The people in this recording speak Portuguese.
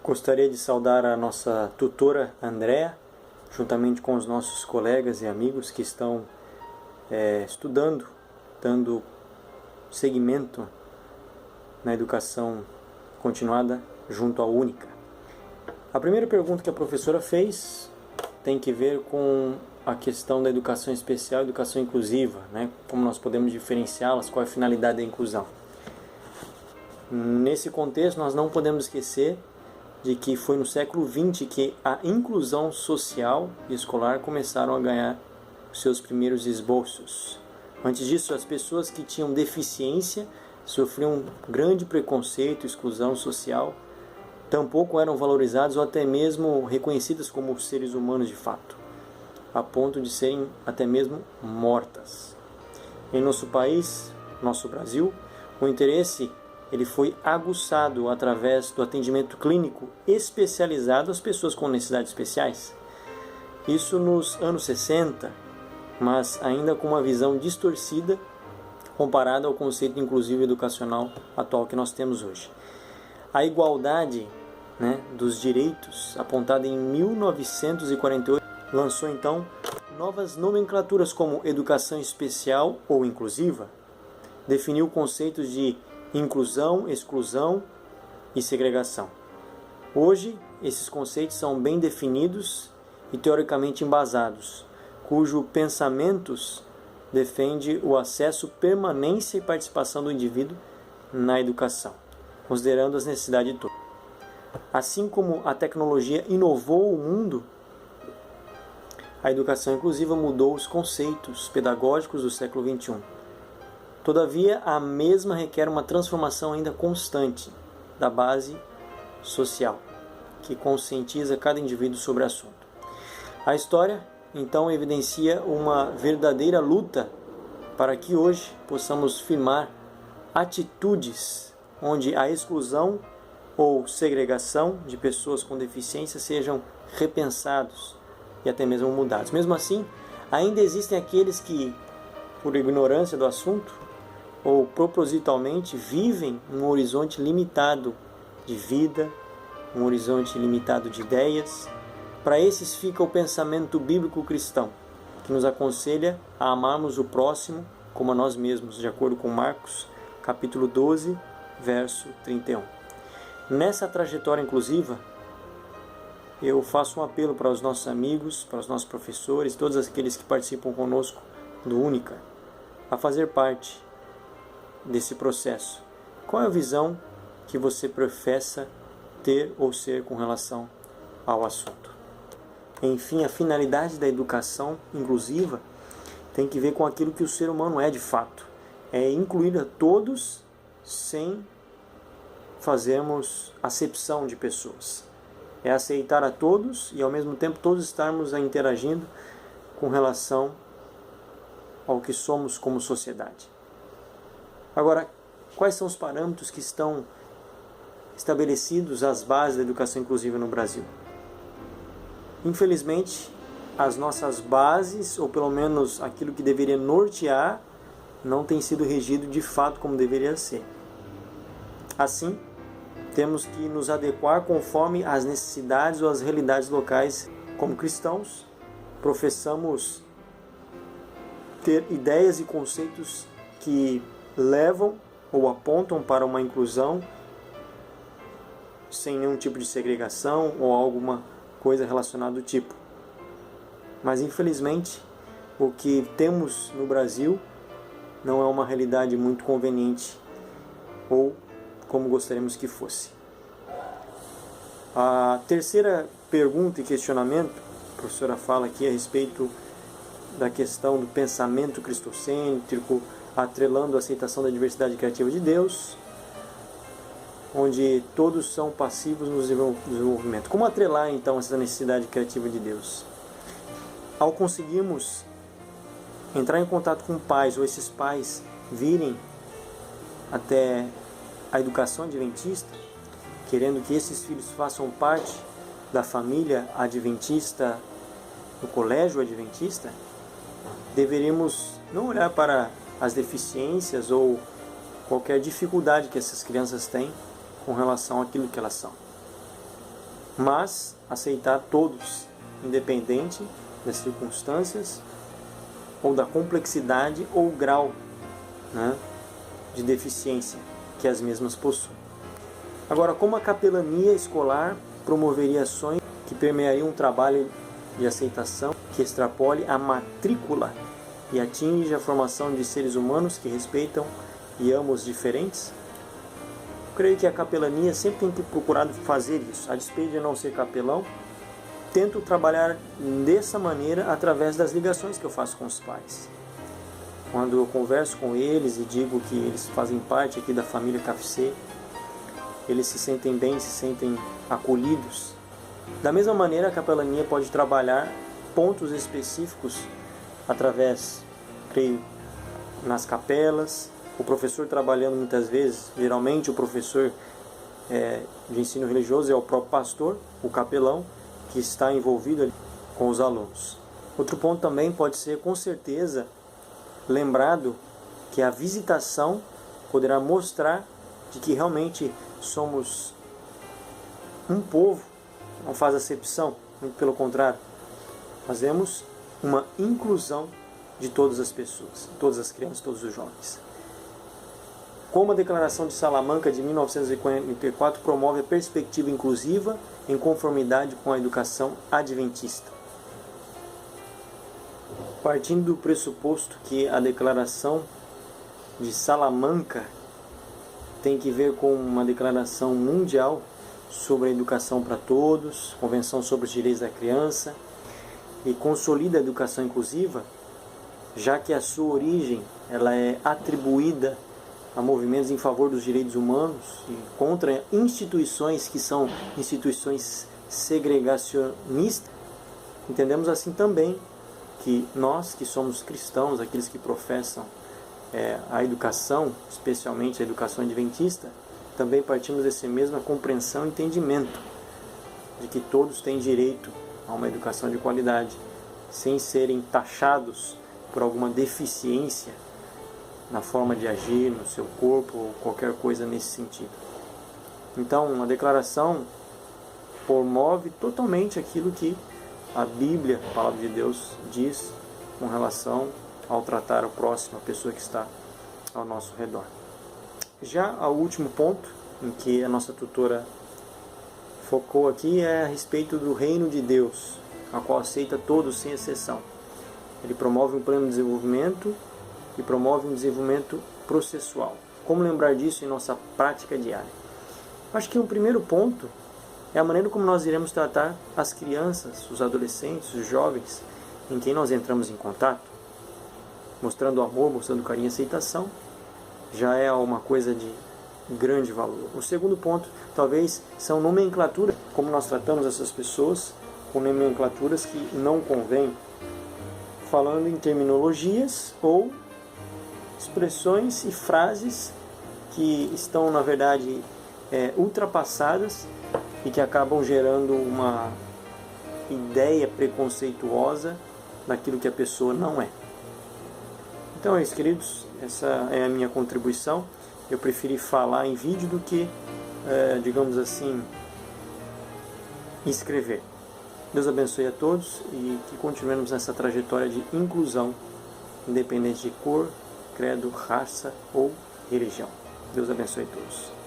Gostaria de saudar a nossa tutora Andréa, juntamente com os nossos colegas e amigos que estão estudando, dando seguimento na educação continuada junto à Única. A primeira pergunta que a professora fez tem que ver com a questão da educação especial e educação inclusiva, né? Como nós podemos diferenciá-las, qual é a finalidade da inclusão. Nesse contexto, nós não podemos esquecer de que foi no século XX que a inclusão social e escolar começaram a ganhar os seus primeiros esboços. Antes disso, as pessoas que tinham deficiência sofriam um grande preconceito, exclusão social, tampouco eram valorizadas ou até mesmo reconhecidas como seres humanos de fato, a ponto de serem até mesmo mortas. Em nosso país, nosso Brasil, o interesse ele foi aguçado através do atendimento clínico especializado às pessoas com necessidades especiais. Isso nos anos 60, mas ainda com uma visão distorcida comparada ao conceito inclusivo educacional atual que nós temos hoje. A igualdade, dos direitos, apontada em 1948, lançou então novas nomenclaturas como educação especial ou inclusiva, definiu conceitos de inclusão, exclusão e segregação. Hoje, esses conceitos são bem definidos e teoricamente embasados, cujo pensamentos defende o acesso, permanência e participação do indivíduo na educação, considerando as necessidades de todos. Assim como a tecnologia inovou o mundo, a educação inclusiva mudou os conceitos pedagógicos do século XXI. Todavia, a mesma requer uma transformação ainda constante da base social, que conscientiza cada indivíduo sobre o assunto. A história, então, evidencia uma verdadeira luta para que hoje possamos firmar atitudes onde a exclusão ou segregação de pessoas com deficiência sejam repensados e até mesmo mudados. Mesmo assim, ainda existem aqueles que, por ignorância do assunto, ou propositalmente vivem um horizonte limitado de vida, um horizonte limitado de ideias. Para esses fica o pensamento bíblico cristão, que nos aconselha a amarmos o próximo como a nós mesmos, de acordo com Marcos, capítulo 12, verso 31. Nessa trajetória inclusiva, eu faço um apelo para os nossos amigos, para os nossos professores, todos aqueles que participam conosco do Única, a fazer parte desse processo. Qual é a visão que você professa ter ou ser com relação ao assunto? Enfim, a finalidade da educação inclusiva tem que ver com aquilo que o ser humano é de fato. É incluir a todos sem fazermos acepção de pessoas. É aceitar a todos e ao mesmo tempo todos estarmos interagindo com relação ao que somos como sociedade. Agora, quais são os parâmetros que estão estabelecidos às bases da educação inclusiva no Brasil? Infelizmente, as nossas bases, ou pelo menos aquilo que deveria nortear, não tem sido regido de fato como deveria ser. Assim, temos que nos adequar conforme as necessidades ou as realidades locais. Como cristãos, professamos ter ideias e conceitos que levam ou apontam para uma inclusão sem nenhum tipo de segregação ou alguma coisa relacionada do tipo. Mas infelizmente o que temos no Brasil não é uma realidade muito conveniente ou como gostaríamos que fosse. A terceira pergunta e questionamento, a professora fala aqui a respeito da questão do pensamento cristocêntrico, atrelando a aceitação da diversidade criativa de Deus, onde todos são passivos no desenvolvimento. Como atrelar, então, essa necessidade criativa de Deus? Ao conseguirmos entrar em contato com pais, ou esses pais virem até a educação adventista, querendo que esses filhos façam parte da família adventista, no colégio adventista, deveríamos não olhar para as deficiências ou qualquer dificuldade que essas crianças têm com relação àquilo que elas são. mas aceitar todos, independente das circunstâncias ou da complexidade ou grau, né, de deficiência que as mesmas possuem. Agora, como a capelania escolar promoveria ações que permeariam um trabalho de aceitação que extrapole a matrícula e atinge a formação de seres humanos que respeitam e amam os diferentes? Eu creio que a capelania sempre tem procurado fazer isso. A despeito de não ser capelão, tento trabalhar dessa maneira através das ligações que eu faço com os pais. Quando eu converso com eles e digo que eles fazem parte aqui da família KFC, eles se sentem bem, se sentem acolhidos. Da mesma maneira, a capelania pode trabalhar pontos específicos através, creio, nas capelas, o professor trabalhando muitas vezes, geralmente o professor de ensino religioso é o próprio pastor, o capelão, que está envolvido ali com os alunos. Outro ponto também pode ser, com certeza, lembrado que a visitação poderá mostrar de que realmente somos um povo, não faz acepção, muito pelo contrário, fazemos uma inclusão de todas as pessoas, todas as crianças, todos os jovens. Como a Declaração de Salamanca de 1944 promove a perspectiva inclusiva em conformidade com a educação adventista. Partindo do pressuposto que a Declaração de Salamanca tem que ver com uma declaração mundial sobre a educação para todos, Convenção sobre os Direitos da Criança, e consolida a educação inclusiva, já que a sua origem ela é atribuída a movimentos em favor dos direitos humanos e contra instituições que são instituições segregacionistas, entendemos assim também que nós que somos cristãos, aqueles que professam a educação, especialmente a educação adventista, também partimos dessa mesma compreensão e entendimento de que todos têm direito a uma educação de qualidade, sem serem taxados por alguma deficiência na forma de agir, no seu corpo ou qualquer coisa nesse sentido. Então, a declaração promove totalmente aquilo que a Bíblia, a Palavra de Deus, diz com relação ao tratar o próximo, a pessoa que está ao nosso redor. Já o último ponto em que a nossa tutora focou aqui é a respeito do reino de Deus, a qual aceita todos sem exceção. Ele promove um pleno desenvolvimento e promove um desenvolvimento processual. Como lembrar disso em nossa prática diária? Acho que o primeiro ponto é a maneira como nós iremos tratar as crianças, os adolescentes, os jovens em quem nós entramos em contato, mostrando amor, mostrando carinho e aceitação, já é uma coisa de grande valor. O segundo ponto, talvez, são nomenclaturas, como nós tratamos essas pessoas, com nomenclaturas que não convêm, falando em terminologias ou expressões e frases que estão, na verdade, ultrapassadas e que acabam gerando uma ideia preconceituosa daquilo que a pessoa não é. Então é isso, queridos, essa é a minha contribuição. Eu preferi falar em vídeo do que, digamos assim, escrever. Deus abençoe a todos e que continuemos nessa trajetória de inclusão, independente de cor, credo, raça ou religião. Deus abençoe a todos.